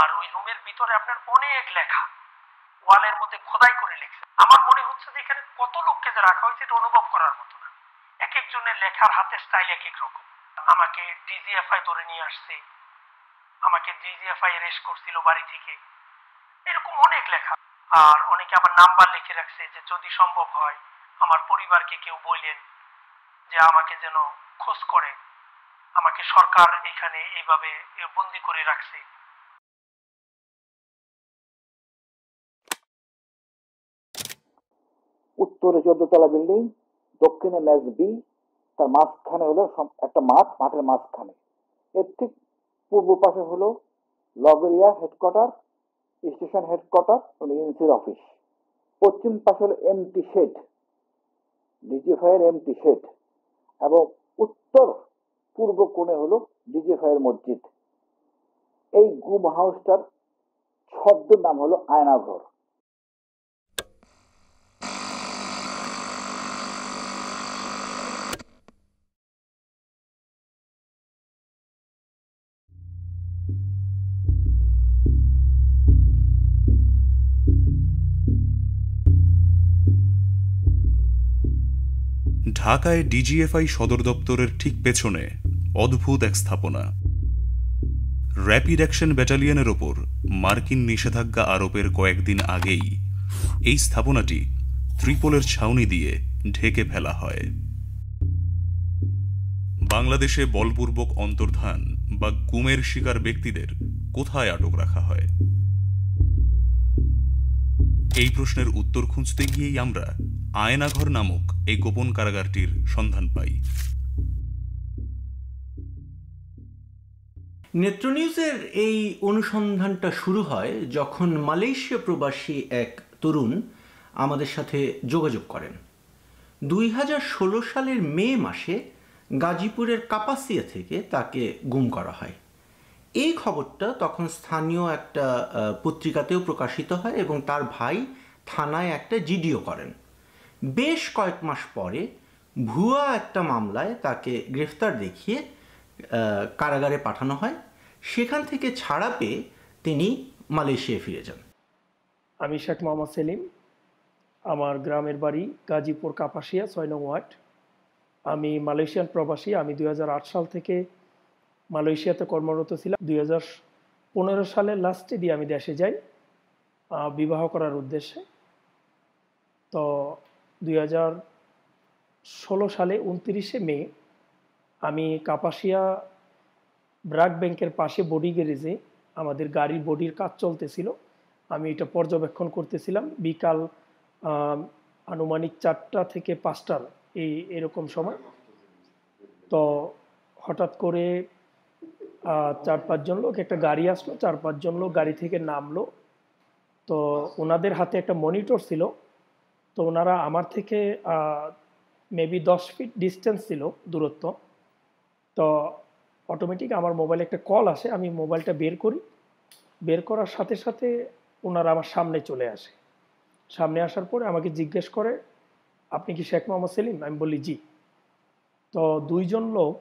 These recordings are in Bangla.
আর ওই রুমের ভিতরে আপনার অনেক লেখা, ওয়ালের মধ্যে খোদাই করে লিখছে। আমার মনে হচ্ছে যে এখানে কত লোককে যে রাখা হয়েছে এটা অনুভব করার মতো না। এক একজনের লেখার হাতের স্টাইল এক এক রকম। আমাকে ডিজিএফআই ধরে নিয়ে আসছে, আমাকে ডিজিএফআই অ্যারেস্ট করছিল বাড়ি থেকে, এরকম অনেক লেখা। আর অনেকে আমার নাম্বার লিখে রাখছে যে যদি সম্ভব হয় আমার পরিবারকে কেউ বললেন যে আমাকে যেন খোঁজ করে, আমাকে সরকার এখানে এইভাবে বন্দি করে রাখছে। উত্তরে 14 তলা বিল্ডিং, দক্ষিণে ম্যাচ বি, তার মাঝখানে হলো একটা মাঠ, মাঠের মাঝখানে। এর ঠিক পূর্ব পাশে হলো লগেরিয়া হেডকোয়ার্টার, স্টেশন হেডকোয়ার্টার এবং এনসির অফিস। পশ্চিম পাশে হলো এমটি শেড, ডিজিএফআইয়ের এমটি শেড, এবং উত্তর পূর্ব কোণে হলো ডিজিএফআইয়ের মসজিদ। এই গুম হাউসটার ছদ্ম নাম হলো আয়নাঘর। ঢাকায় ডিজিএফআই সদর দপ্তরের ঠিক পেছনে অদ্ভুত এক স্থাপনা। র্যাপিড অ্যাকশন ব্যাটালিয়নের ওপর মার্কিন নিষেধাজ্ঞা আরোপের কয়েকদিন আগেই এই স্থাপনাটি ত্রিপলের ছাউনি দিয়ে ঢেকে ফেলা হয়। বাংলাদেশে বলপূর্বক অন্তর্ধান বা গুমের শিকার ব্যক্তিদের কোথায় আটক রাখা হয়? এই প্রশ্নের উত্তর খুঁজতে গিয়েই আমরা আয়নাঘর নামক এই গোপন কারাগারটির সন্ধান পাই। নেত্র নিউজের এই অনুসন্ধানটা শুরু হয় যখন মালয়েশিয়া প্রবাসী এক তরুণ আমাদের সাথে যোগাযোগ করেন। 2016 সালের মে মাসে গাজীপুরের কাপাসিয়া থেকে তাকে গুম করা হয়। এই খবরটা তখন স্থানীয় একটা পত্রিকাতেও প্রকাশিত হয় এবং তার ভাই থানায় একটা জিডিও করেন। বেশ কয়েক মাস পরে ভুয়া একটা মামলায় তাকে গ্রেফতার দেখিয়ে কারাগারে পাঠানো হয়। সেখান থেকে ছাড়া পেয়ে তিনি মালয়েশিয়ায় ফিরে যান। আমি শেখ মোহাম্মদ সেলিম, আমার গ্রামের বাড়ি গাজীপুর কাপাসিয়া 6 নং ওয়ার্ড। আমি মালয়েশিয়ান প্রবাসী। আমি 2008 সাল থেকে মালয়েশিয়াতে কর্মরত ছিলাম। 2015 সালের লাস্টে দিয়ে আমি দেশে যাই বিবাহ করার উদ্দেশ্যে। তো 2016 সালে 29শে মে আমি কাপাসিয়া ব্রাক ব্যাংকের পাশে বডি গ্যারেজে আমাদের গাড়ির বডির কাজ চলতেছিল। আমি এটা পর্যবেক্ষণ করতেছিলাম বিকাল আনুমানিক 4টা থেকে 5টার এরকম সময়। তো হঠাৎ করে 4-5 জন লোক, একটা গাড়ি আসলো, 4-5 জন লোক গাড়ি থেকে নামলো। তো ওনাদের হাতে একটা মনিটর ছিল। তো ওনারা আমার থেকে মেবি 10 ফিট ডিস্টেন্স ছিল দূরত্ব। তো অটোমেটিক আমার মোবাইলে একটা কল আসে। আমি মোবাইলটা বের করি, বের করার সাথে সাথে ওনারা আমার সামনে চলে আসে। সামনে আসার পরে আমাকে জিজ্ঞেস করে, আপনি কি শেখ মোহাম্মদ সেলিম? আমি বলি জি। তো 2 জন লোক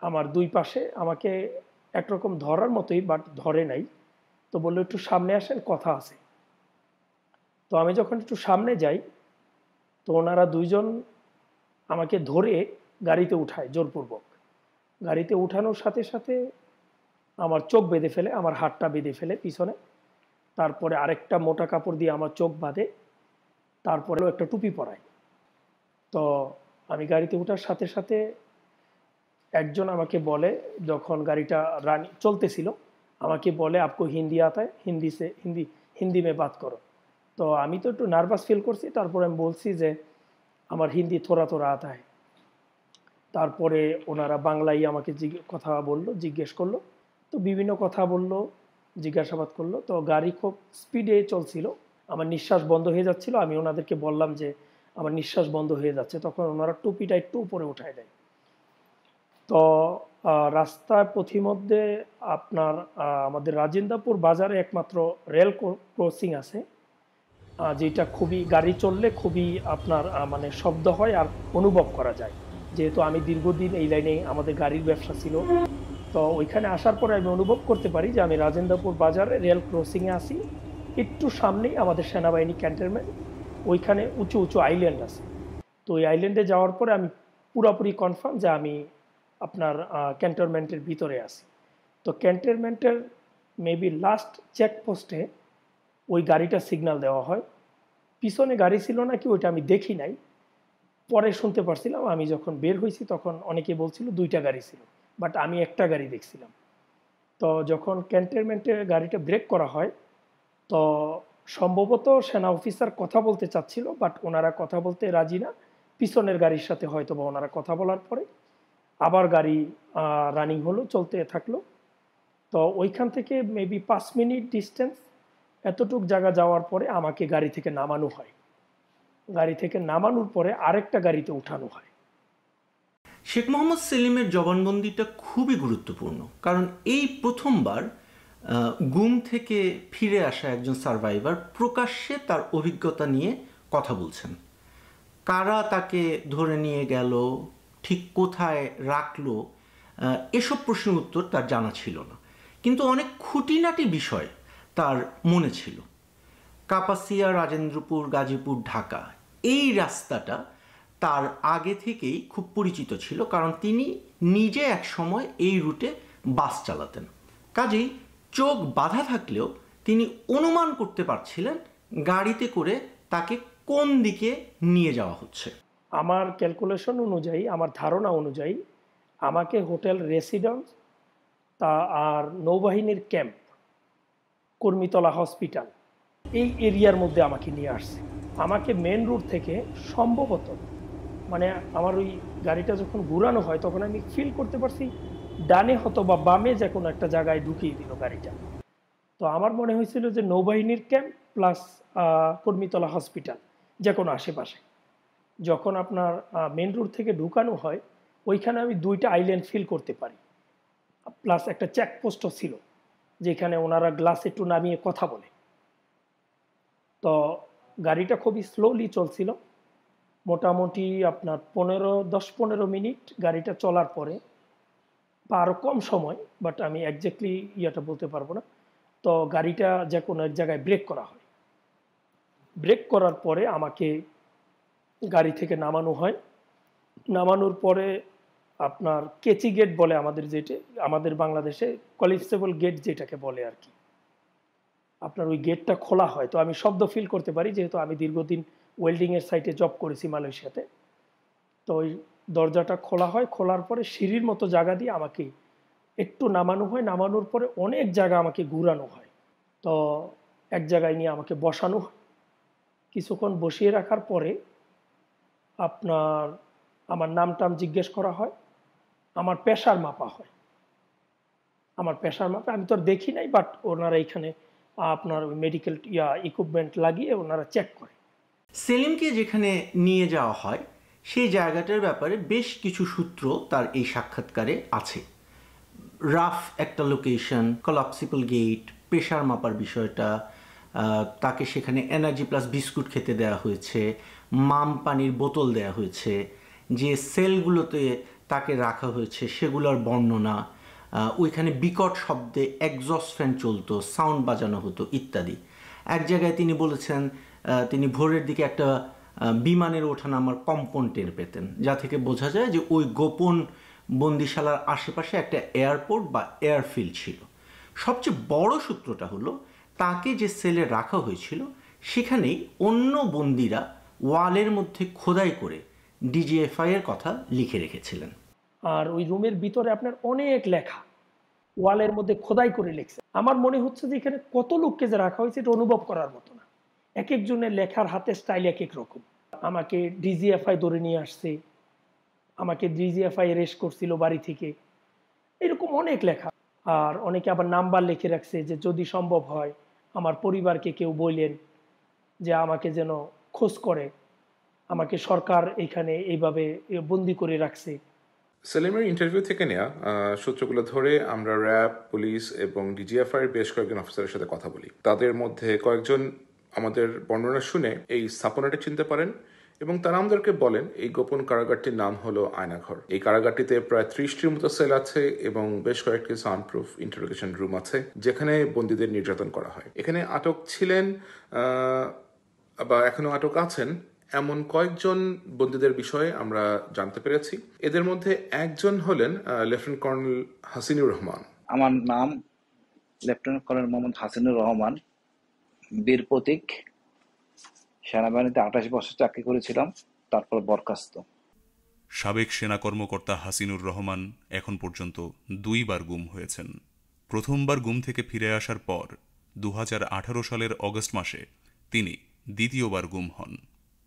আমার দুই পাশে আমাকে একরকম ধরার মতোই, বাট ধরে নাই। তো বললো একটু সামনে আসেন, কথা আছে। তো আমি যখন একটু সামনে যাই তো ওনারা 2 জন আমাকে ধরে গাড়িতে উঠায় জোরপূর্বক। গাড়িতে উঠানোর সাথে সাথে আমার চোখ বেঁধে ফেলে, আমার হাতটা বেঁধে ফেলে পিছনে। তারপরে আরেকটা মোটা কাপড় দিয়ে আমার চোখ বাঁধে, তারপরেও একটা টুপি পরায়। তো আমি গাড়িতে ওঠার সাথে সাথে একজন আমাকে বলে, যখন গাড়িটা চলতেছিল, আমাকে বলে আপকো হিন্দি আতা হ্যায়, হিন্দি মে বাত করো। তো আমি তো একটু নার্ভাস ফিল করছি। তারপরে আমি বলছি যে আমার হিন্দি থোড়া থোড়া আতা হ্যায়। তারপরে ওনারা বাংলায় আমাকে কথা বললো, জিজ্ঞেস করলো। তো বিভিন্ন কথা বললো, জিজ্ঞাসাবাদ করলো। তো গাড়ি খুব স্পিডে চলছিল, আমার নিঃশ্বাস বন্ধ হয়ে যাচ্ছিল। আমি ওনাদেরকে বললাম যে আমার নিঃশ্বাস বন্ধ হয়ে যাচ্ছে। তখন ওনারা টুপিটা একটু উপরে উঠায় দেয়। তো রাস্তার পথিমধ্যে আপনার আমাদের রাজেন্দ্রপুর বাজারে একমাত্র রেল ক্রসিং আছে, যেটা খুবই গাড়ি চললে খুবই আপনার মানে শব্দ হয় আর অনুভব করা যায়। যেহেতু আমি দীর্ঘদিন এই লাইনে আমাদের গাড়ির ব্যবসা ছিল, তো ওইখানে আসার পরে আমি অনুভব করতে পারি যে আমি রাজেন্দ্রপুর বাজারে রেল ক্রসিংয়ে আসি, একটু সামনেই আমাদের সেনাবাহিনী ক্যান্টনমেন্ট, ওইখানে উঁচু উঁচু আইল্যান্ড আছে। তো ওই আইল্যান্ডে যাওয়ার পরে আমি পুরোপুরি কনফার্ম যে আমি আপনার ক্যান্টনমেন্টের ভিতরে আছি। তো ক্যান্টনমেন্টের মেবি লাস্ট চেকপোস্টে ওই গাড়িটা সিগন্যাল দেওয়া হয়। পিছনে গাড়ি ছিল নাকি ওইটা আমি দেখি নাই, পরে শুনতে পারছিলাম। আমি যখন বের হয়েছি তখন অনেকে বলছিল 2টা গাড়ি ছিল, বাট আমি একটা গাড়ি দেখছিলাম। তো যখন ক্যান্টনমেন্টে গাড়িটা ব্রেক করা হয়, তো সম্ভবত সেনা অফিসার কথা বলতে চাচ্ছিল, বাট ওনারা কথা বলতে রাজি না। পিছনের গাড়ির সাথে হয়তো বা ওনারা কথা বলার পরে আবার গাড়ি রানিং হলো, চলতে থাকলো। তো ওইখান থেকে মেবি 5 মিনিট ডিস্টেন্স, এতটুক জায়গা যাওয়ার পরে আমাকে গাড়ি থেকে নামানো হয়। গাড়ি থেকে নামানোর পরে আরেকটা গাড়িতে উঠানো হয়। শেখ মোহাম্মদ সেলিমের জবানবন্দিটা খুবই গুরুত্বপূর্ণ, কারণ এই প্রথমবার গুম থেকে ফিরে আসা একজন সার্ভাইভার প্রকাশ্যে তার অভিজ্ঞতা নিয়ে কথা বলছেন। কারা তাকে ধরে নিয়ে গেল, ঠিক কোথায় রাখলো, এসব প্রশ্নের উত্তর তার জানা ছিল না, কিন্তু অনেক খুঁটিনাটি বিষয় তার মনে ছিল। কাপাসিয়া, রাজেন্দ্রপুর, গাজীপুর, ঢাকা, এই রাস্তাটা তার আগে থেকেই খুব পরিচিত ছিল, কারণ তিনি নিজে এক সময় এই রুটে বাস চালাতেন। কাজেই চোখ বাঁধা থাকলেও তিনি অনুমান করতে পারছিলেন গাড়িতে করে তাকে কোন দিকে নিয়ে যাওয়া হচ্ছে। আমার ক্যালকুলেশন অনুযায়ী, আমার ধারণা অনুযায়ী আমাকে হোটেল রেসিডেন্স তা আর নৌবাহিনীর ক্যাম্প, কর্মীতলা হসপিটাল, এই এরিয়ার মধ্যে আমাকে নিয়ে আসছে। আমাকে মেন রুট থেকে সম্ভবত, মানে আমার ওই গাড়িটা যখন ঘুরানো হয় তখন আমি ফিল করতে পারছি ডানে হতো বা বামে যে কোনো একটা জায়গায় ঢুকিয়ে দিল গাড়িটা। তো আমার মনে হয়েছিল যে নৌবাহিনীর ক্যাম্প প্লাস কর্মীতলা হসপিটাল, যে কোনো আশেপাশে। যখন আপনার মেন রুট থেকে ঢুকানো হয়, ওইখানে আমি 2টা আইল্যান্ড ফিল করতে পারি, প্লাস একটা চেকপোস্টও ছিল যেখানে ওনারা গ্লাস একটু নামিয়ে কথা বলে। তো গাড়িটা খুবই স্লোলি চলছিল, মোটামুটি আপনার 10-15 মিনিট গাড়িটা চলার পরে, বা আরও কম সময়, বাট আমি একজ্যাক্টলি ইয়েটা বলতে পারবো না। তো গাড়িটা যে কোনো এক জায়গায় ব্রেক করা হয়। ব্রেক করার পরে আমাকে গাড়ি থেকে নামানো হয়। নামানোর পরে আপনার কেচি গেট বলে আমাদের, যেটা আমাদের বাংলাদেশে কলিপসেবল গেট যেটাকে বলে আর কি, আপনার ওই গেটটা খোলা হয়। তো আমি শব্দ ফিল করতে পারি, যেহেতু আমি দীর্ঘদিন ওয়েল্ডিংয়ের সাইটে জব করেছি মালয়েশিয়াতে। তো ওই দরজাটা খোলা হয়, খোলার পরে সিঁড়ির মতো জায়গা দিয়ে আমাকে একটু নামানো হয়। নামানোর পরে অনেক জায়গা আমাকে ঘুরানো হয়। তো এক জায়গায় নিয়ে আমাকে বসানো হয়। কিছুক্ষণ বসিয়ে রাখার পরে আপনার আমার নাম টাম জিজ্ঞেস করা হয়, আমার প্রেশার মাপা হয়। আমার প্রেশার মাপা আমি তো আর দেখি নাই, বাট ওনারা এখানে আপনার মেডিকেল ইকুইপমেন্ট লাগিয়ে ওনারা চেক করে। সেলিমকে যেখানে নিয়ে যাওয়া হয় সেই জায়গাটার ব্যাপারে বেশ কিছু সূত্র তার এই সাক্ষাৎকারে আছে। রাফ একটা লোকেশন, কলাপসিবল গেট, প্রেশার মাপার বিষয়টা, তাকে সেখানে এনার্জি প্লাস বিস্কুট খেতে দেওয়া হয়েছে, মাম পানির বোতল দেওয়া হয়েছে, যে সেলগুলোতে তাকে রাখা হয়েছে সেগুলোর বর্ণনা, ওইখানে বিকট শব্দে এক্সস্ট ফ্যান চলতো, সাউন্ড বাজানো হতো ইত্যাদি। এক জায়গায় তিনি বলেছেন তিনি ভোরের দিকে একটা বিমানের ওঠানামার কম্পন টের পেতেন, যা থেকে বোঝা যায় যে ওই গোপন বন্দিশালার আশেপাশে একটা এয়ারপোর্ট বা এয়ারফিল্ড ছিল। সবচেয়ে বড় সূত্রটা হলো তাকে যে সেলে রাখা হয়েছিল সেখানেই অন্য বন্দিরা ওয়ালের মধ্যে খোদাই করে ডিজিএফআই এর কথা লিখে রেখেছিলেন। আর ওই রুমের ভিতরে আপনার অনেক লেখা ওয়ালের মধ্যে খোদাই করে লিখছে। আমার মনে হচ্ছে যে এখানে কত লোককে যে রাখা হয়েছে এটা অনুভব করার মতো না। এক একজনের লেখার হাতের স্টাইল এক এক রকম। আমাকে ডিজিএফআই ধরে নিয়ে আসছে, আমাকে ডিজিএফআই অ্যারেস্ট করছিল বাড়ি থেকে, এরকম অনেক লেখা। আর অনেকে আবার নাম্বার লিখে রাখছে যে যদি সম্ভব হয় আমার পরিবারকে কেউ বললেন যে আমাকে যেন খোঁজ করে, আমাকে সরকার এখানে এইভাবে বন্দি করে রাখছে। সেলিমের ইন্টারভিউ থেকে নেওয়া সূত্রগুলো ধরে আমরা র্যাব, পুলিশ এবং ডিজিএফআই এর বেশ কয়েকজন অফিসারের সাথে কথা বলি। তাদের মধ্যে কয়েকজন আমাদের বর্ণনা শুনে এই স্থাপনাটা চিনতে পারেন এবং তারা আমাদেরকে বলেন এই গোপন কারাগারটির নাম হলো আয়নাঘর। এই কারাগারটিতে প্রায় 30টির মতো সেল আছে এবং বেশ কয়েকটি সাউন্ড প্রুফ ইন্টারোগেশন রুম আছে যেখানে বন্দীদের নির্যাতন করা হয়। এখানে আটক ছিলেন বা এখনো আটক আছেন এমন কয়েকজন বন্দীদের বিষয়ে আমরা জানতে পেরেছি। এদের মধ্যে একজন হলেন লেফটেন্যান্ট কর্নেল হাসিনুর রহমান। আমার নাম লেফটেন্যান্ট কর্নেল মোহাম্মদ হাসিনুর রহমান, বীর প্রতীক। সেনাবাহিনীতে 28 বছর চাকরি করেছিলাম, তারপর বরখাস্ত। সাবেক সেনা কর্মকর্তা হাসিনুর রহমান এখন পর্যন্ত 2 বার গুম হয়েছেন। প্রথমবার গুম থেকে ফিরে আসার পর 2018 সালের অগস্ট মাসে তিনি দ্বিতীয়বার গুম হন।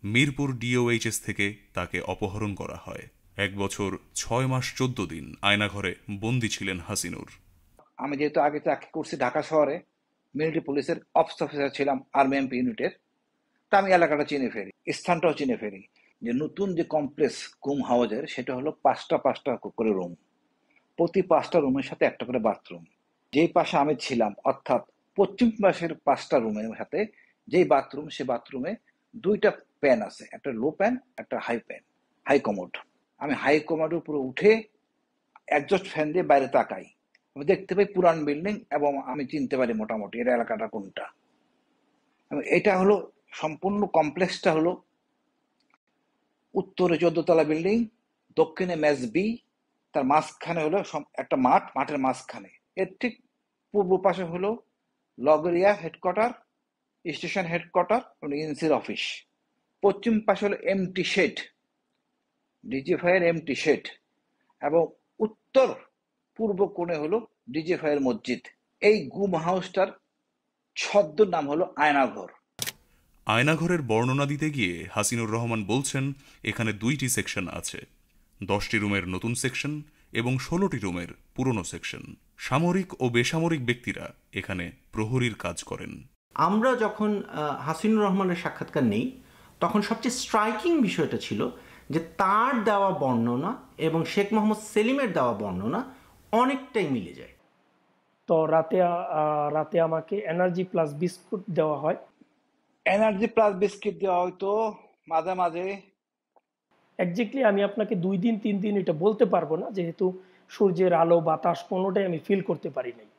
মিরপুর ডিওএইচএস থেকে তাকে অপহরণ করা হয়। 1 বছর 6 মাস 14 দিন আয়নাঘরে বন্দী ছিলেন হাসিনুর। আমি যেহেতু আগে চাকরি করছি ঢাকা শহরে, মিলিটারি পুলিশের অফিস অফিসার ছিলাম আর্মি এমপি ইউনিটের, তা আমি এলাকাটা চিনে ফেলি, স্থানটাও চিনে ফেলি। যে নতুন যে কমপ্লেক্স গুম হাউজের, সেটা হলো 5টা করে রুম, প্রতি 5টা রুমের সাথে একটা করে বাথরুম। যেই পাশে আমি ছিলাম, অর্থাৎ পশ্চিম পাশের 5টা রুমের সাথে যেই বাথরুম, সে বাথরুমে 2টা প্যান আছে, একটা লো প্যান, একটা হাই কমোড। আমি হাই কমোডের উপরে উঠে একজস্ট ফ্যান দিয়ে বাইরে তাকাই, আমি দেখতে পাই পুরান বিল্ডিং এবং আমি চিনতে পারি মোটামুটি এর এলাকাটা কোনটা। এটা হলো সম্পূর্ণ কমপ্লেক্সটা হলো উত্তরে 14তলা বিল্ডিং, দক্ষিণে মেজ বি, তার মাঝখানে হলো একটা মাঠ, মাঠের মাঝখানে এর ঠিক পূর্ব পাশে হলো লগরিয়া হেডকোয়ার্টার, স্টেশন হেডকোয়ার্টার এবং এনসির অফিস। পশ্চিম পাশে হলো এমটি শেড, ডিজিএফআই এর এমটি শেড, এবং উত্তর পূর্ব কোণে হলো ডিজিএফআই এর মসজিদ। এই গুম হাউসটার ছদ্ম নাম হলো আয়নাঘর। আয়নাঘরের বর্ণনা দিতে গিয়ে হাসিনুর রহমান বলছেন, এখানে 2টি সেকশন আছে, 10টি রুমের নতুন সেকশন এবং 16টি রুমের পুরনো সেকশন। সামরিক ও বেসামরিক ব্যক্তিরা এখানে প্রহরীর কাজ করেন। আমরা যখন হাসিনুর রহমানের সাক্ষাৎকার নেই, তখন সবচেয়ে স্ট্রাইকিং বিষয়টা ছিল যে তার দেওয়া বর্ণনা এবং শেখ মোহাম্মদ সেলিমের দেওয়া বর্ণনা অনেকটাই মিলে যায়। তো রাতে আমাকে এনার্জি প্লাস বিস্কুট দেওয়া হয়। এনার্জি প্লাস বিস্কিট দেওয়া হয়তো মাঝে মাঝে। এক্স্যাক্টলি আমি আপনাকে 2 দিন 3 দিন এটা বলতে পারবো না, যেহেতু সূর্যের আলো বাতাস কোনোটাই আমি ফিল করতে পারি নাই।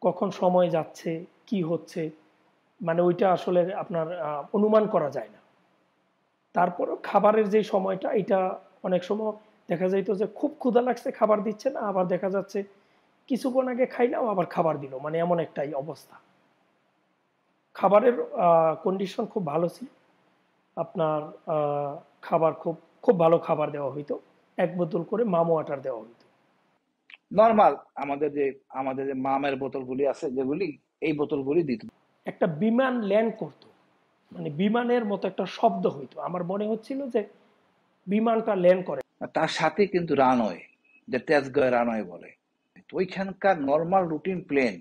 কখন সময় যাচ্ছে, কি হচ্ছে, মানে ওইটা আসলে আপনার অনুমান করা যায় না। তারপরও খাবারের যে সময়টা, এটা অনেক সময় দেখা যাইতো যে খুব ক্ষুধা লাগছে, খাবার দিচ্ছে না, আবার দেখা যাচ্ছে কিছুক্ষণ আগে খাইলাম আবার খাবার দিল, মানে এমন একটাই অবস্থা। খাবারের কন্ডিশন খুব ভালো ছিল। আপনার খাবার খুব ভালো খাবার দেওয়া হইতো। 1 বোতল করে মাম ওয়াটার দেওয়া হইতো। নর্মাল আমাদের যে মামের বোতলগুলি আছে, যেগুলি, এই বোতলগুলি দিত। একটা বিমান ল্যান্ড করতো, মানে বিমানের মতো একটা শব্দ হইতো, আমার মনে হচ্ছিল যে বিমানটা ল্যান্ড করে। তার সাথে কিন্তু রানওয়ে, যে তেজগাঁও রানওয়ে বলে, তো ওইখানকার নর্মাল রুটিন প্লেন,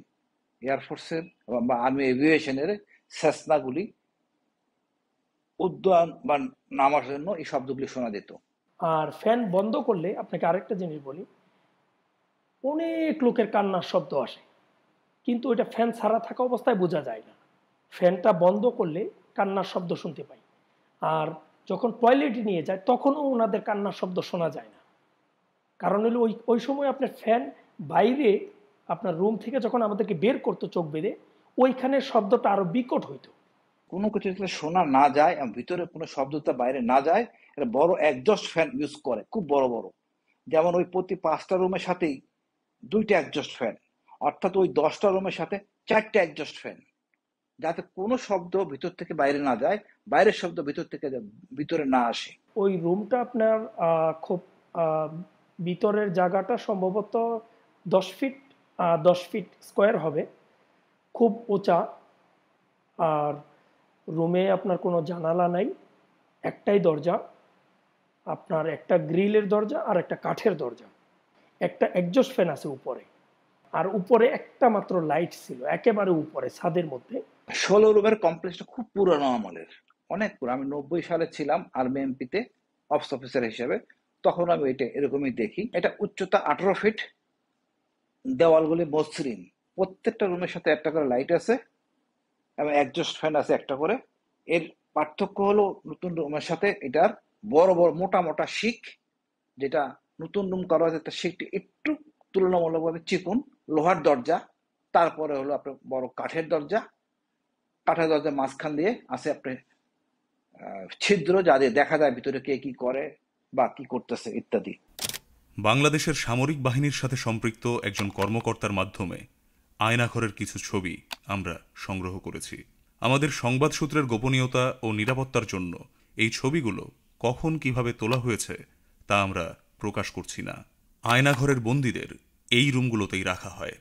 এয়ারফোর্সের বা আর্মি এভিয়েশনের সেসনাগুলি উদ্যান বা নামার জন্য এই শব্দগুলি শোনা যেত। আর ফ্যান বন্ধ করলে, আপনাকে আরেকটা জিনিস বলি, অনেক লোকের কান্নার শব্দ আসে, কিন্তু ওইটা ফ্যান ছাড়া থাকা অবস্থায় বোঝা যায় না। ফ্যানটা বন্ধ করলে কান্নার শব্দ শুনতে পাই। আর যখন টয়লেটে নিয়ে যায় তখনও ওনাদের কান্নার শব্দ শোনা যায় না। কারণ হলো ওই সময় আপনার ফ্যান বাইরে আপনার রুম থেকে যখন আমাদেরকে বের করতো চোখ বেঁধে, ওইখানের শব্দটা আরো বিকট হইতো। কোনো কিছু শোনা না যায়, ভিতরে কোনো শব্দটা বাইরে না যায়, এটা বড় একজস্ট ফ্যান ইউজ করে, খুব বড় বড়। যেমন ওই প্রতি 5টা রুমের সাথেই 2টা একজস্ট ফ্যান, অর্থাৎ ওই 10টা রুমের সাথে 4টা একজস্ট ফ্যান, যাতে কোনো শব্দ ভিতর থেকে বাইরে না যায়, বাইরের শব্দ ভিতর থেকে ভিতরে না আসে। ওই রুমটা আপনার খুব ভিতরের জায়গাটা সম্ভবত 10 ফিট স্কোয়ার হবে, খুব উঁচা। আর রুমে আপনার কোনো জানালা নাই, একটাই দরজা, আপনার একটা গ্রিলের দরজা আর একটা কাঠের দরজা। একটা এক্সজস্ট ফ্যান আছে উপরে, আর উপরে একটা মাত্র লাইট ছিল একেবারে উপরে ছাদের মধ্যে। 16 রুমের কমপ্লেক্সটা খুব পুরানো আমলের, অনেক পুরো। আমি 90 সালে ছিলাম আর্মি এমপিতে অফিস অফিসার হিসেবে, তখন আমি এটা এরকমই দেখি। এটা উচ্চতা 18 ফিট, দেওয়ালগুলি মসৃণ, প্রত্যেকটা রুমের সাথে একটা করে লাইট আছে এবং একজস্ট ফ্যান আছে একটা করে। এর পার্থক্য হলো নতুন রুমের সাথে এটার বড় বড় মোটা মোটা শিক, যেটা নতুন রুম করা হয়েছে একটা শিকটি একটু তুলনামূলকভাবে চিকুন, লোহার দরজা, তারপরে হলো আপনার বড় কাঠের দরজা, কাঠের দরজার মাঝখান দিয়ে আছে আপনার ছিদ্র, যা দিয়ে দেখা যায় ভিতরে কে কি করে বা কি করতেছে ইত্যাদি। বাংলাদেশের সামরিক বাহিনীর সাথে সম্পৃক্ত একজন কর্মকর্তার মাধ্যমে আয়নাঘরের কিছু ছবি আমরা সংগ্রহ করেছি। আমাদের সংবাদ সূত্রের গোপনীয়তা ও নিরাপত্তার জন্য এই ছবিগুলো কখন কিভাবে তোলা হয়েছে তা আমরা প্রকাশ করছি না। আয়নাঘরের বন্দীদের এই রুমগুলোতেই রাখা হয়।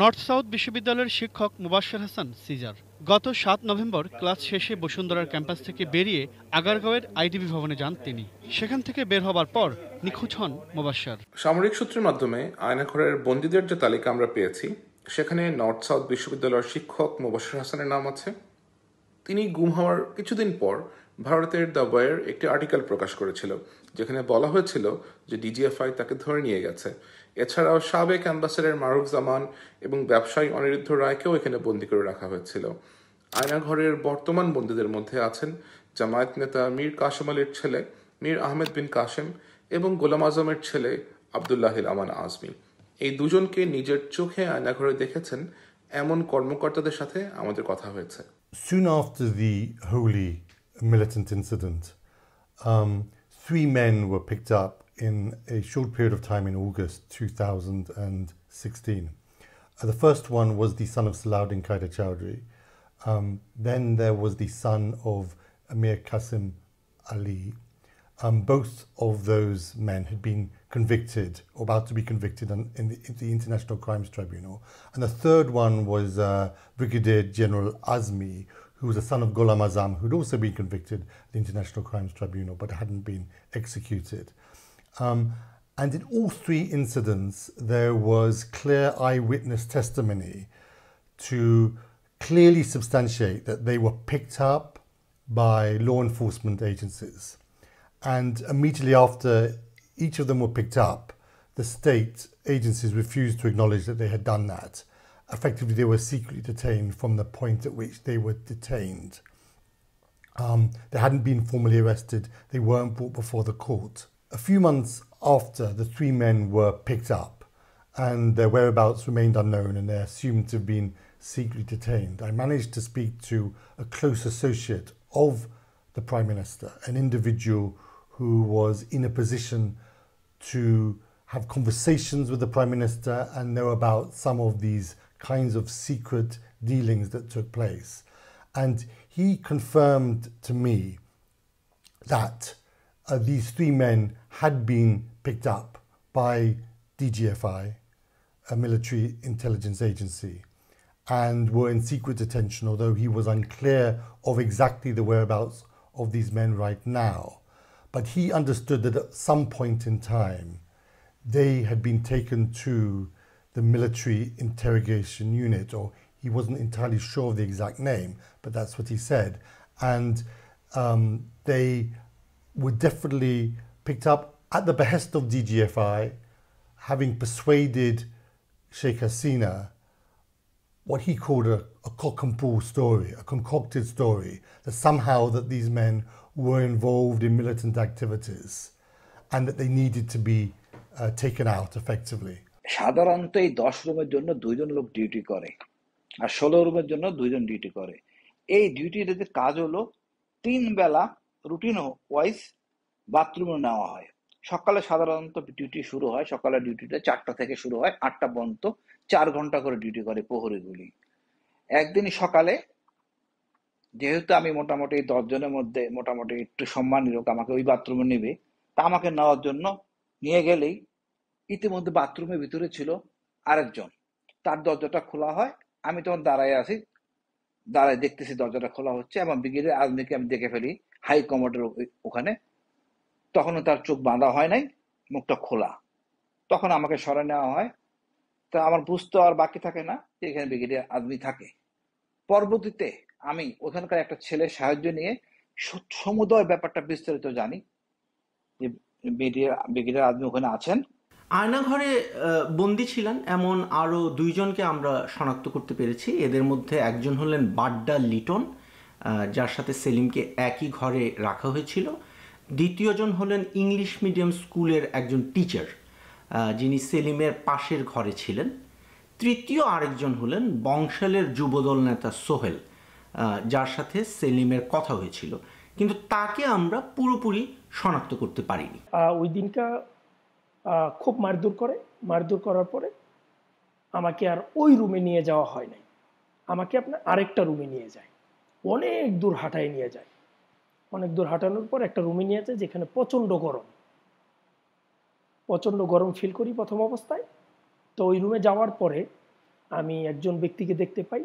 নর্থ সাউথ বিশ্ববিদ্যালয়ের শিক্ষক মুবাশ্বের হাসান সিজার গত ৭ নভেম্বর ক্লাস শেষে বসুন্ধরার ক্যাম্পাস থেকে বেরিয়ে আগারগাঁওয়ের আইডিবি ভবনে যান তিনি। সেখান থেকে বের হবার পর নিখোঁজ হন মুবাশ্বের। সামরিক সূত্রের মাধ্যমে আয়নাঘরের বন্দীদের যে তালিকা আমরা পেয়েছি, সেখানে নর্থ সাউথ বিশ্ববিদ্যালয়ের শিক্ষক মুবাশ্বের হাসানের নাম আছে। তিনি গুম হওয়ার কিছুদিন পর ভারতের দ্য ওয়্যার একটি আর্টিকেল প্রকাশ করেছিল, যেখানে বলা হয়েছিল যে ডিজিএফআই তাকে ধরে নিয়ে গেছে। এছাড়াও সাবেক অ্যাম্বাসেডর মারুফ জামান এবং ব্যবসায়ী অনিরুদ্ধ রায়কেও এখানে বন্দী করে রাখা হয়েছিল। আয়নাঘরের বর্তমান বন্দীদের মধ্যে আছেন জামায়াত নেতা মীর কাসেম আলীর ছেলে মীর আহমেদ বিন কাসেম এবং গোলাম আজমের ছেলে আবদুল্লাহিল আমান আজমি। এই দুজনকে নিজের চোখে আয়নাঘরে দেখেছেন এমন কর্মকর্তাদের সাথে আমাদের কথা হয়েছে। Soon after the Holy militant incident, 3 men were picked up in a short period of time in August 2016. The first one was the son of Salahuddin Qaeda Chowdhury. Then there was the son of Amir Qasim Ali. Both of those men had been convicted, or about to be convicted in the International Crimes Tribunal. And the third one was Brigadier General Azmi, who was a son of Ghulam Azam, who'd also been convicted at the International Crimes Tribunal, but hadn't been executed. And in all 3 incidents, there was clear eyewitness testimony to clearly substantiate that they were picked up by law enforcement agencies. And immediately after each of them were picked up, the state agencies refused to acknowledge that they had done that. Effectively, they were secretly detained from the point at which they were detained. They hadn't been formally arrested. They weren't brought before the court. A few months after the 3 men were picked up and their whereabouts remained unknown and they're assumed to have been secretly detained, I managed to speak to a close associate of the Prime Minister, an individual who was in a position to have conversations with the Prime Minister and know about some of these kinds of secret dealings that took place. And he confirmed to me that these 3 men had been picked up by DGFI, a military intelligence agency, and were in secret detention, although he was unclear of exactly the whereabouts of these men right now. But he understood that at some point in time, they had been taken to the military interrogation unit, or he wasn't entirely sure of the exact name, but that's what he said. And they were definitely picked up at the behest of DGFI, having persuaded Sheikh Hasina what he called a cock and bull story, a concocted story, that somehow that these men were involved in militant activities and that they needed to be taken out effectively. সাধারণত এই 10 রুমের জন্য 2 জন লোক ডিউটি করে আর 16 রুমের জন্য 2 জন ডিউটি করে। এই ডিউটির কাজ হলো 3 বেলা রুটিন ওয়াইজ বাথরুমে নেওয়া হয়। সকালে সাধারণত ডিউটি শুরু হয়, সকালের ডিউটিটা 4টা থেকে শুরু হয়, 8টা পর্যন্ত 4 ঘন্টা করে ডিউটি করে প্রহরীগুলি। একদিন সকালে যেহেতু আমি মোটামুটি 10 জনের মধ্যে মোটামুটি একটু সম্মানী লোক, আমাকে ওই বাথরুমে নেবে, তা আমাকে নেওয়ার জন্য নিয়ে গেলেই ইতিমধ্যে বাথরুমের ভিতরে ছিল আরেকজন, তার দরজাটা খোলা হয়। আমি তখন দাঁড়ায় আছি, দাঁড়ায় দেখতেছি দরজাটা খোলা হচ্ছে এবং ব্রিগেডিয়ার আজমিকে আমি দেখে ফেলি হাই কমান্ডের ওখানে। তখনও তার চোখ বাঁধা হয় নাই, মুখটা খোলা। তখন আমাকে সরে নেওয়া হয়। তা আমার বুঝতে আর বাকি থাকে না যে এখানে ব্রিগেডিয়ার আজমি থাকে। পরবর্তীতে আমি ওখানকার একটা ছেলের সাহায্য নিয়ে সমুদয় ব্যাপারটা বিস্তারিত জানি যে ব্রিগেডিয়ার আজমি ওখানে আছেন। আয়নাঘরে বন্দী ছিলেন এমন আরও 2 জনকে আমরা শনাক্ত করতে পেরেছি। এদের মধ্যে একজন হলেন বাড্ডা লিটন, যার সাথে সেলিমকে একই ঘরে রাখা হয়েছিল। দ্বিতীয়জন হলেন ইংলিশ মিডিয়াম স্কুলের একজন টিচার, যিনি সেলিমের পাশের ঘরে ছিলেন। তৃতীয় আরেকজন হলেন বংশালের যুবদল নেতা সোহেল, যার সাথে সেলিমের কথা হয়েছিল, কিন্তু তাকে আমরা পুরোপুরি শনাক্ত করতে পারিনি। ওই দিনটা খুব মারধর করার পরে আমাকে আর ওই রুমে নিয়ে যাওয়া হয় নাই, আমাকে আপনার আরেকটা রুমে নিয়ে যায়, অনেক দূর হাঁটায় নিয়ে যায়। অনেক দূর হাঁটানোর পর একটা রুমে নিয়ে যায় যেখানে প্রচণ্ড গরম ফিল করি প্রথম অবস্থায়। তো ওই রুমে যাওয়ার পরে আমি একজন ব্যক্তিকে দেখতে পাই।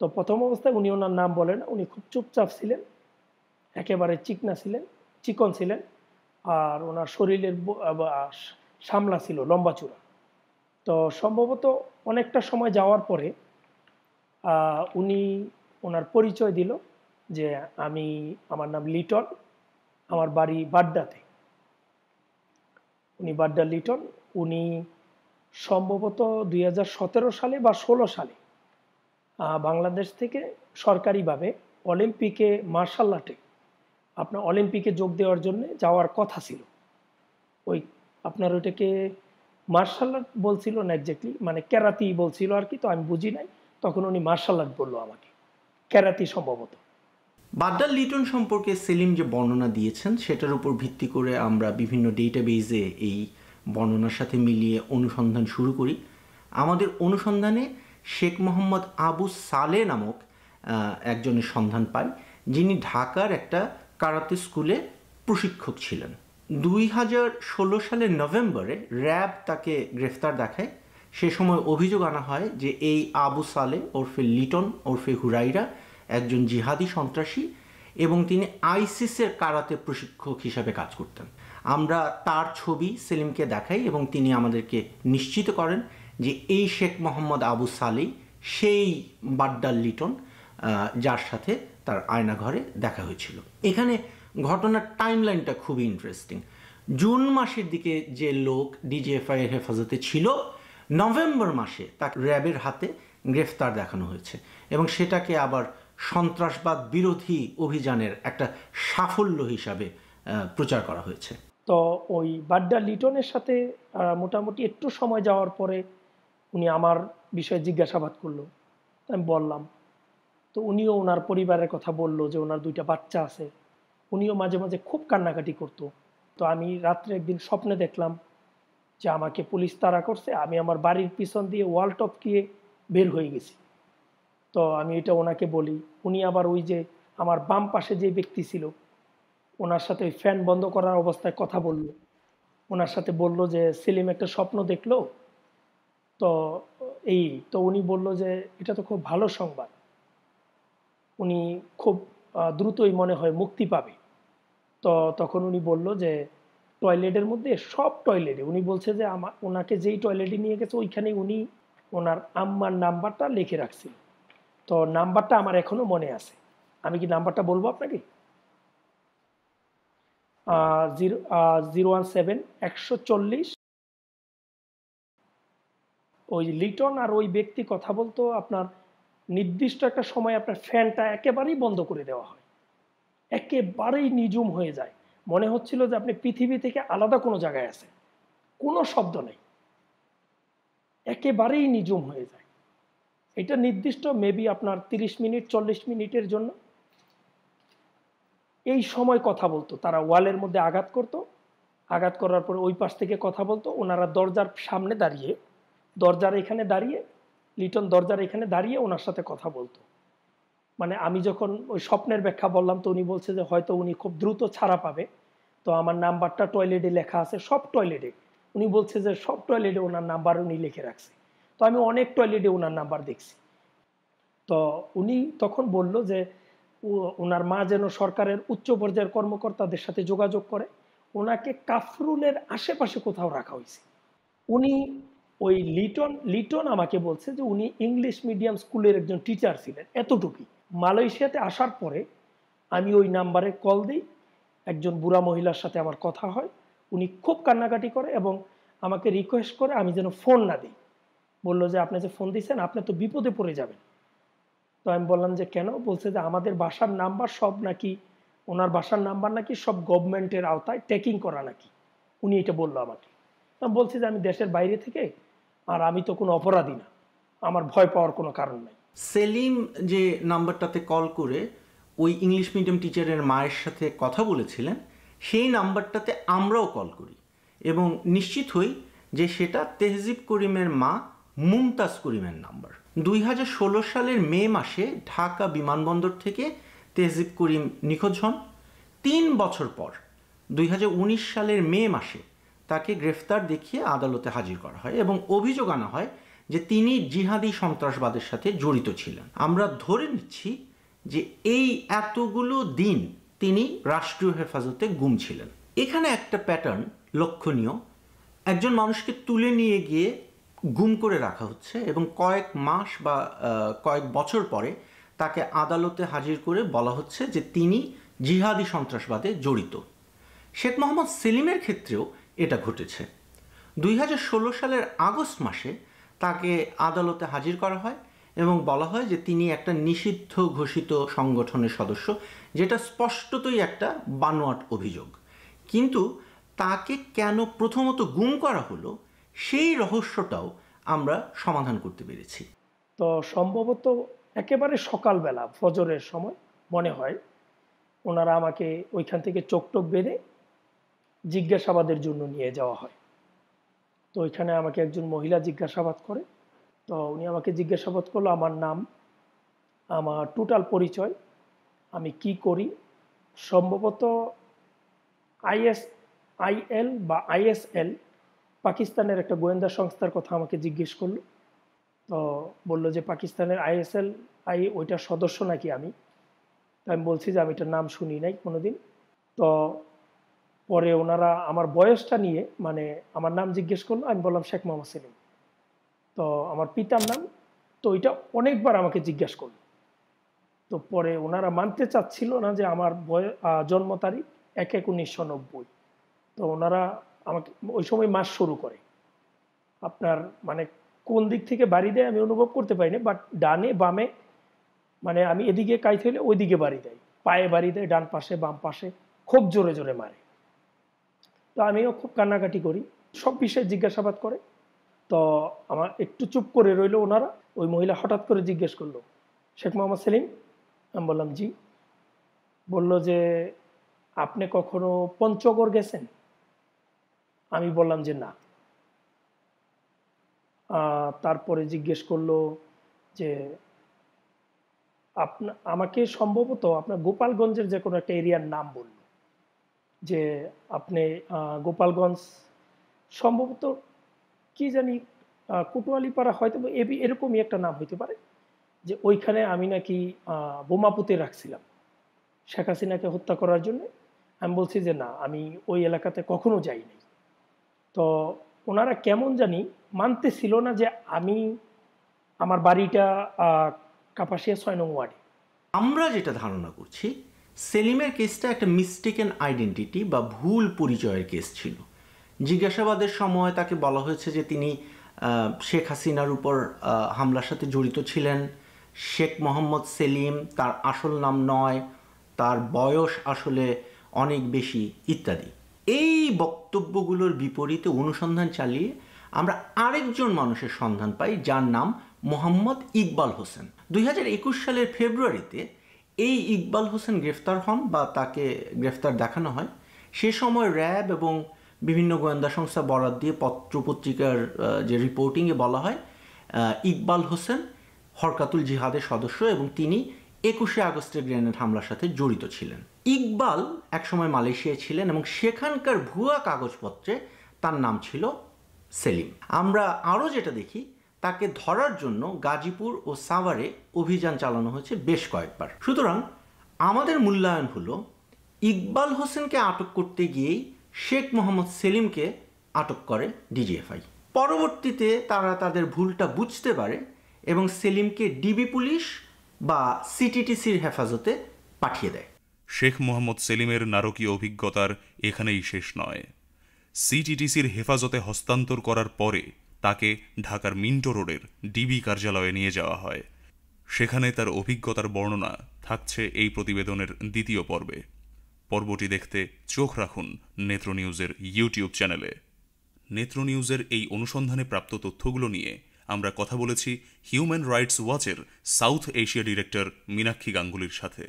তো প্রথম অবস্থায় উনি ওনার নাম বলেন, উনি খুব চুপচাপ ছিলেন, একেবারে চিকন ছিলেন, আর ওনার শরীরের সামলা ছিল, লম্বা চূড়া। তো সম্ভবত অনেকটা সময় যাওয়ার পরে উনি ওনার পরিচয় দিল যে আমার নাম লিটন, আমার বাড়ি বাড্ডাতে। উনি বাড্ডার লিটন। উনি সম্ভবত 2017 সালে বা 16 সালে বাংলাদেশ থেকে সরকারিভাবে অলিম্পিকে মার্শাল আর্টে অলিম্পিকে যোগ দেওয়ার জন্য যাওয়ার কথা ছিল। আপনার ওইটাকে মার্শাল আর্ট বলছিল না এক্স্যাক্টলি, মানে ক্যারাতি বলছিল আর কি, তো আমি বুঝি নাই। তখন উনি মার্শাল আর্ট বললো আমাকে, ক্যারাতি সম্ভবত। বাড্ডার লিটন সম্পর্কে সেলিম যে বর্ণনা দিয়েছেন সেটার উপর ভিত্তি করে আমরা বিভিন্ন ডেটাবেজে এই বর্ণনার সাথে মিলিয়ে অনুসন্ধান শুরু করি। আমাদের অনুসন্ধানে শেখ মোহাম্মদ আবু সালে নামক একজনের সন্ধান পাই, যিনি ঢাকার একটা কারাতে স্কুলে প্রশিক্ষক ছিলেন। 2016 সালের নভেম্বরে র্যাব তাকে গ্রেফতার দেখায়। সে সময় অভিযোগ আনা হয় যে এই আবু সালে ওরফে লিটন ওরফে হুরাইরা একজন জিহাদি সন্ত্রাসী এবং তিনি আইসিসের কারাতে প্রশিক্ষক হিসাবে কাজ করতেন। আমরা তার ছবি সেলিমকে দেখাই এবং তিনি আমাদেরকে নিশ্চিত করেন যে এই শেখ মোহাম্মদ আবু সালেই সেই বাড্ডার লিটন যার সাথে তার আয়নাঘরে দেখা হয়েছিল। এখানে ঘটনার টাইমলাইনটা খুবই ইন্টারেস্টিং। জুন মাসের দিকে যে লোক ডিজিএফআই এর হেফাজতে ছিল, নভেম্বর মাসে তাকে র্যাবের হাতে গ্রেফতার দেখানো হয়েছে এবং সেটাকে আবার সন্ত্রাসবাদ বিরোধী অভিযানের একটা সাফল্য হিসাবে প্রচার করা হয়েছে। তো ওই বাড্ডা লিটনের সাথে মোটামুটি একটু সময় যাওয়ার পরে উনি আমার বিষয়ে জিজ্ঞাসাবাদ করলো, আমি বললাম। তো উনিও ওনার পরিবারের কথা বললো যে ওনার 2টা বাচ্চা আছে। উনিও মাঝে মাঝে খুব কান্নাকাটি করতো। তো আমি রাত্রে একদিন স্বপ্নে দেখলাম যে আমাকে পুলিশ তাড়া করছে, আমি আমার বাড়ির পিছন দিয়ে ওয়াল টপকিয়ে বের হয়ে গেছি। তো আমি এটা ওনাকে বলি। উনি আবার ওই যে আমার বাম পাশে যে ব্যক্তি ছিল ওনার সাথে ওই ফ্যান বন্ধ করার অবস্থায় কথা বলল। ওনার সাথে বলল যে সেলিম একটা স্বপ্ন দেখলো, তো উনি বলল যে এটা তো খুব ভালো সংবাদ, উনি খুব দ্রুতই মনে হয় মুক্তি পাবে। তো তখন উনি বলল যে টয়লেটের মধ্যে সব টয়লেটে, উনি বলছে যে ওনাকে যেই টয়লেটে নিয়ে গেছে ওইখানে উনি ওনার আম্মার নাম্বারটা লিখে রাখছিল। তো নাম্বারটা আমার এখনো মনে আছে। আমি কি নাম্বারটা বলবো আপনাকে? 017-140। ওই লিটন আর ওই ব্যক্তি কথা বলতো, আপনার নির্দিষ্ট একটা সময় আপনার ফ্যানটা একেবারেই বন্ধ করে দেওয়া হয়, একেবারেই নিঝুম হয়ে যায়, মনে হচ্ছিল যে আপনি পৃথিবী থেকে আলাদা কোনো জায়গায় আছেন, কোনো শব্দ নেই, একেবারেই নিঝুম হয়ে যায়। এটা নির্দিষ্ট মেবি আপনার 30 মিনিট 40 মিনিটের জন্য এই সময় কথা বলতো। তারা ওয়ালের মধ্যে আঘাত করতো, আঘাত করার পরে ওই পাশ থেকে কথা বলতো। ওনারা দরজার সামনে দাঁড়িয়ে, লিটন দরজার এখানে দাঁড়িয়ে ওনার সাথে কথা বলতো। মানে আমি যখন ওই স্বপ্নের ব্যাখ্যা বললাম তো উনি বলছে যে হয়তো উনি খুব দ্রুত ছাড়া পাবে। তো আমার নাম্বারটা টয়লেটে লেখা আছে, সব টয়লেটে। উনি বলছে যে সব টয়লেটে ওনার নাম্বার উনি লিখে রাখছে। তো আমি অনেক টয়লেটে ওনার নাম্বার দেখছি। তো উনি তখন বলল যে ওনার মা যেন সরকারের উচ্চ পর্যায়ের কর্মকর্তাদের সাথে যোগাযোগ করে, ওনাকে কাফরুলের আশেপাশে কোথাও রাখা হয়েছে। উনি ওই লিটন আমাকে বলছে যে উনি ইংলিশ মিডিয়াম স্কুলের একজন টিচার ছিলেন, এতটুকুই। মালয়েশিয়াতে আসার পরে আমি ওই নাম্বারে কল দিই, একজন বুড়া মহিলার সাথে আমার কথা হয়। উনি খুব কান্নাকাটি করে এবং আমাকে রিকোয়েস্ট করে আমি যেন ফোন না দিই। বললো যে আপনি যে ফোন দিয়েছেন আপনি তো বিপদে পড়ে যাবেন। তো আমি বললাম যে কেন? বলছে যে আমাদের বাসার নাম্বার সব নাকি, ওনার বাসার নাম্বার নাকি সব গভর্নমেন্টের আওতায় ট্যাকিং করা নাকি, উনি এটা বললো আমাকে। তো আমি বলছি যে আমি দেশের বাইরে থেকে, আর আমি তো কোনো অপরাধী না, আমার ভয় পাওয়ার কোনো কারণ নাই। সেলিম যে নাম্বারটাতে কল করে ওই ইংলিশ মিডিয়াম টিচারের মায়ের সাথে কথা বলেছিলেন, সেই নাম্বারটাতে আমরাও কল করি এবং নিশ্চিত হই যে সেটা তেহজিব করিমের মা মুমতাজ করিমের নাম্বার। 2016 সালের মে মাসে ঢাকা বিমানবন্দর থেকে তেহজিব করিম নিখোঁজ হন। 3 বছর পর 2019 সালের মে মাসে তাকে গ্রেফতার দেখিয়ে আদালতে হাজির করা হয় এবং অভিযোগ আনা হয় যে তিনি জিহাদি সন্ত্রাসবাদের সাথে জড়িত ছিলেন। আমরা ধরে নিচ্ছি যে এই এতগুলো দিন তিনি রাষ্ট্রীয় হেফাজতে গুম ছিলেন। এখানে একটা প্যাটার্ন লক্ষণীয়, একজন মানুষকে তুলে নিয়ে গিয়ে গুম করে রাখা হচ্ছে এবং কয়েক মাস বা কয়েক বছর পরে তাকে আদালতে হাজির করে বলা হচ্ছে যে তিনি জিহাদি সন্ত্রাসবাদে জড়িত। শেখ মোহাম্মদ সেলিমের ক্ষেত্রেও এটা ঘটেছে। 2016 সালের আগস্ট মাসে তাকে আদালতে হাজির করা হয় এবং বলা হয় যে তিনি একটা নিষিদ্ধ ঘোষিত সংগঠনের সদস্য, যেটা স্পষ্টতই একটা বানোয়াট অভিযোগ। কিন্তু তাকে কেন প্রথমত গুম করা হলো সেই রহস্যটাও আমরা সমাধান করতে পেরেছি। তো সম্ভবত একেবারে সকালবেলা ফজরের সময় মনে হয় ওনারা আমাকে ওইখান থেকে চোখ টোক বেঁধে জিজ্ঞাসাবাদের জন্য নিয়ে যাওয়া হয়। তো ওইখানে আমাকে একজন মহিলা জিজ্ঞাসাবাদ করে। তো উনি আমাকে জিজ্ঞাসাবাদ করলো আমার নাম, আমার টোটাল পরিচয়, আমি কি করি, সম্ভবত ISIL বা ISL পাকিস্তানের একটা গোয়েন্দা সংস্থার কথা আমাকে জিজ্ঞেস করলো। তো বললো যে পাকিস্তানের ISL ওইটার সদস্য নাকি আমি। তো আমি বলছি যে আমি এটার নাম শুনি নাই কোনোদিন। তো পরে ওনারা আমার বয়সটা নিয়ে, মানে আমার নাম জিজ্ঞেস করলো, আমি বললাম শেখ মোহাম্মদ সেলিম। তো আমার পিতার নাম, তো ওইটা অনেকবার আমাকে জিজ্ঞাসা করলো। তো পরে ওনারা মানতে চাচ্ছিল না যে আমার জন্ম তারিখ 1/1/1990। তো ওনারা আমাকে ওই সময় মাস শুরু করে, আপনার মানে কোন দিক থেকে বাড়ি দেয় আমি অনুভব করতে পারিনি, বাট ডানে বামে, মানে আমি এদিকে কাইতে হলে ওইদিকে বাড়ি দেয়, পায়ে বাড়ি দেয়, ডান পাশে বাম পাশে, খুব জোরে জোরে মারে। তো আমিও খুব কান্নাকাটি করি, সব বিষয়ে জিজ্ঞাসাবাদ করে। তো আমার একটু চুপ করে রইল ওনারা। ওই মহিলা হঠাৎ করে জিজ্ঞেস করলো, শেখ মোহাম্মদ সেলিম? আমি বললাম জি। বলল যে আপনি কখনো পঞ্চগড় গেছেন? আমি বললাম যে না। তারপরে জিজ্ঞেস করলো যে আমাকে সম্ভবত আপনার গোপালগঞ্জের যে কোনো একটা এরিয়ার নাম বলল, যে আপনি গোপালগঞ্জ সম্ভবত কি জানি কোতোয়ালিপাড়া হয়তো এরকমই একটা নাম হইতে পারে, যে ওইখানে আমি নাকি বোমা পুঁতে রাখছিলাম শেখ হাসিনাকে হত্যা করার জন্য। আমি বলছি যে না, আমি ওই এলাকাতে কখনো যাইনি। তো ওনারা কেমন জানি মানতেছিল না যে আমি, আমার বাড়িটা কাপাসিয়া 6 নং ওয়ার্ডে। আমরা যেটা ধারণা করছি, সেলিমের কেসটা একটা মিস্টেকেন আইডেন্টিটি বা ভুল পরিচয়ের কেস ছিল। জিজ্ঞাসাবাদের সময় তাকে বলা হয়েছে যে তিনি শেখ হাসিনার উপর হামলার সাথে জড়িত ছিলেন। শেখ মোহাম্মদ সেলিম তার আসল নাম নয়, তার বয়স আসলে অনেক বেশি ইত্যাদি। এই বক্তব্যগুলোর বিপরীতে অনুসন্ধান চালিয়ে আমরা আরেকজন মানুষের সন্ধান পাই, যার নাম মোহাম্মদ ইকবাল হোসেন। 2021 সালের ফেব্রুয়ারিতে এই ইকবাল হোসেন গ্রেফতার হন বা তাকে গ্রেফতার দেখানো হয়। সে সময় র্যাব এবং বিভিন্ন গোয়েন্দা সংস্থা বরাত দিয়ে পত্রপত্রিকার যে রিপোর্টিংয়ে বলা হয় ইকবাল হোসেন হরকাতুল জিহাদের সদস্য এবং তিনি 21শে আগস্টের গ্রেনেড হামলার সাথে জড়িত ছিলেন। ইকবাল একসময় মালয়েশিয়ায় ছিলেন এবং সেখানকার ভুয়া কাগজপত্রে তার নাম ছিল সেলিম। আমরা আরও যেটা দেখি, তাকে ধরার জন্য গাজীপুর ও সাভারে অভিযান চালানো হয়েছে বেশ কয়েকবার। সুতরাং আমাদের মূল্যায়ন হলো ইকবাল হোসেনকে আটক করতে গিয়েই শেখ মোহাম্মদ সেলিমকে আটক করে ডিজিএফআই। পরবর্তীতে তারা তাদের ভুলটা বুঝতে পারে এবং সেলিমকে ডিবি পুলিশ বা সিটিটিসির হেফাজতে পাঠিয়ে দেয়। শেখ মোহাম্মদ সেলিমের নারকীয় অভিজ্ঞতার এখানেই শেষ নয়। সিটিটিসির হেফাজতে হস্তান্তর করার পরে তাকে ঢাকার মিন্টো রোডের ডিবি কার্যালয়ে নিয়ে যাওয়া হয়। সেখানে তার অভিজ্ঞতার বর্ণনা থাকছে এই প্রতিবেদনের দ্বিতীয় পর্বে। পর্বটি দেখতে চোখ রাখুন নেত্র নিউজের ইউটিউব চ্যানেলে। নেত্র নিউজের এই অনুসন্ধানে প্রাপ্ত তথ্যগুলো নিয়ে আমরা কথা বলেছি হিউম্যান রাইটস ওয়াচের সাউথ এশিয়া ডিরেক্টর মীনাক্ষী গাঙ্গুলির সাথে।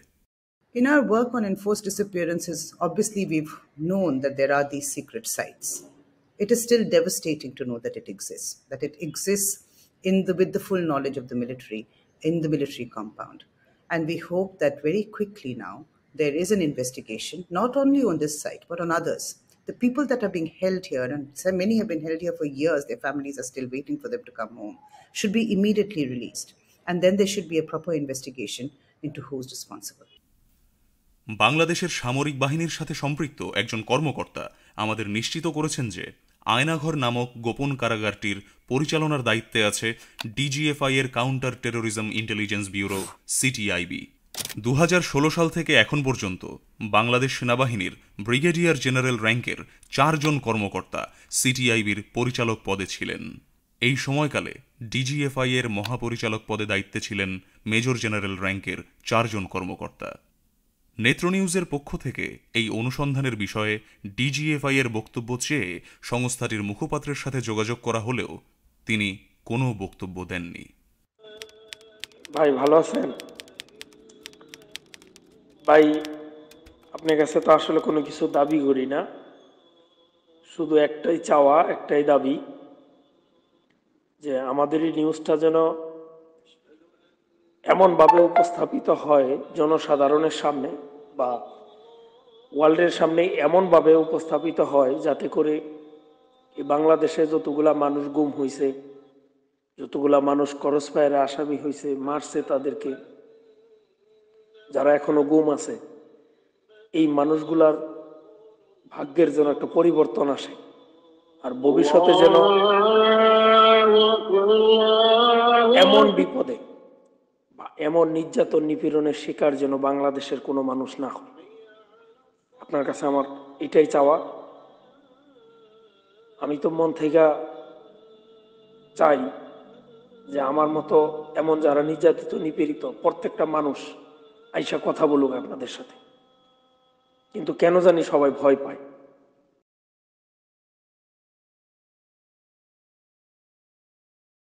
In our work on enforced disappearances, obviously we've known that there are these secret sites. It is still devastating to know that it exists with the full knowledge of the military, in the military compound. And we hope that very quickly now, there is an investigation, not only on this site, but on others. The people that are being held here, and so many have been held here for years, their families are still waiting for them to come home, should be immediately released. And then there should be a proper investigation into who's responsible. বাংলাদেশের সামরিক বাহিনীর সাথে সম্পৃক্ত একজন কর্মকর্তা আমাদের নিশ্চিত করেছেন যে আয়নাঘর নামক গোপন কারাগারটির পরিচালনার দায়িত্বে আছে ডিজিএফআই এর counter terrorism intelligence bureau CTIB. 2016 সাল থেকে এখন পর্যন্ত বাংলাদেশ সেনাবাহিনীর ব্রিগেডিয়ার জেনারেল র্যাঙ্কের 4 জন কর্মকর্তা সিটিআইবির পরিচালক পদে ছিলেন। এই সময়কালে ডিজিএফআই এর মহাপরিচালক পদে দায়িত্বে ছিলেন মেজর জেনারেল র্যাঙ্কের 4 জন কর্মকর্তা। নেত্র নিউজের পক্ষ থেকে এই অনুসন্ধানের বিষয়ে ডিজিএফআই এর বক্তব্য চেয়ে সংস্থাটির মুখপাত্রের সাথে যোগাযোগ করা হলেও তিনি কোনো বক্তব্য দেননি। ভাই ভালো আছেন? ভাই আপনার কাছে তো আসলে কোনো কিছু দাবি করি না, শুধু একটাই চাওয়া, একটাই দাবি যে আমাদের এই নিউজটা যেন এমনভাবে উপস্থাপিত হয় জনসাধারণের সামনে বা ওয়ার্ল্ডের সামনে, এমনভাবে উপস্থাপিত হয় যাতে করে এই বাংলাদেশে যতগুলা মানুষ গুম হয়েছে, যতগুলা মানুষ ক্রস ফায়ারে আসামি হয়েছে, মারছে তাদেরকে, যারা এখনো গুম আছে, এই মানুষগুলার ভাগ্যের যেন একটা পরিবর্তন আসে, আর ভবিষ্যতে যেন এমন বিপদে বা এমন নির্যাতন নিপীড়নের শিকার যেন বাংলাদেশের কোনো মানুষ না হয়। আপনার কাছে আমার এটাই চাওয়া। আমি তো মন থেকে চাই যে আমার মতো এমন যারা নির্যাতিত নিপীড়িত প্রত্যেকটা মানুষ আইসা কথা বলুক আপনাদের সাথে, কিন্তু কেন জানি সবাই ভয় পায়।